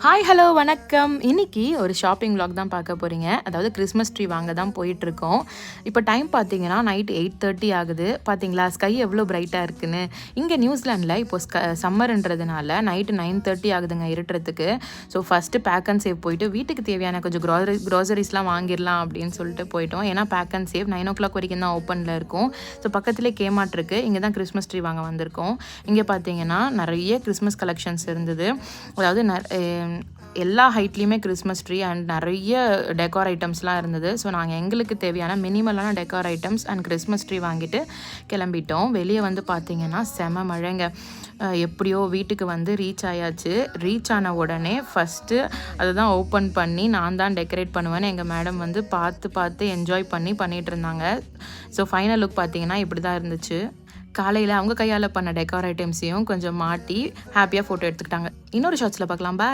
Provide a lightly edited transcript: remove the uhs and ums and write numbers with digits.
Hi hello வணக்கம். இன்னைக்கு ஒரு ஷாப்பிங் vlog தான் பார்க்க போகிறீங்க. அதாவது கிறிஸ்மஸ் ட்ரீ வாங்க தான் போயிட்டுருக்கோம். இப்போ டைம் பார்த்தீங்கன்னா நைட் 8:30 ஆகுது. பார்த்தீங்களா ஸ்கை எவ்வளோ பிரைட்டாக இருக்குன்னு. இங்கே நியூசிலாண்டில் இப்போ சம்மர்ன்றதுனால நைட்டு 9:30 ஆகுதுங்க இருட்டுறதுக்கு. So first pack and save போயிட்டு வீட்டுக்கு தேவையான கொஞ்சம் க்ராசரிஸ்லாம் வாங்கிடலாம் அப்படின்னு சொல்லிட்டு போயிட்டோம். ஏன்னா பேக் அண்ட் சேவ் 9 o'clock வரைக்கும் தான் ஓப்பனில் இருக்கும். ஸோ பக்கத்துலேயே கேமார்ட் இருக்குது. இங்கே தான் கிறிஸ்மஸ் ட்ரீ வாங்க வந்திருக்கோம். இங்கே பார்த்தீங்கன்னா நிறைய கிறிஸ்மஸ் கலெக்ஷன்ஸ் இருந்தது. அதாவது எல்லா ஹைட்லேயுமே கிறிஸ்மஸ் ட்ரீ அண்ட் நிறைய டெக்கார் ஐட்டம்ஸ்லாம் இருந்தது. ஸோ நாங்கள் எங்களுக்கு தேவையான மினிமலான decor items and Christmas tree வாங்கிட்டு கிளம்பிட்டோம். வெளியே வந்து பார்த்திங்கன்னா செம மழைங்க. எப்படியோ வீட்டுக்கு வந்து ரீச் ஆயாச்சு. ரீச் ஆன உடனே ஃபஸ்ட்டு அதை தான் ஓப்பன் பண்ணி நான் தான் டெக்கரேட் பண்ணுவேன்னு எங்கள் மேடம் வந்து பார்த்து என்ஜாய் பண்ணிகிட்டு இருந்தாங்க. ஸோ ஃபைனல் லுக் பார்த்திங்கன்னா இப்படி தான் இருந்துச்சு. காலையில் அவங்க கையால் பண்ண டெக்கார் ஐட்டம்ஸையும் கொஞ்சம் மாட்டி ஹாப்பியாக ஃபோட்டோ எடுத்துக்கிட்டாங்க. இன்னொரு ஷார்ட்ஸில் பார்க்கலாம். பாய்.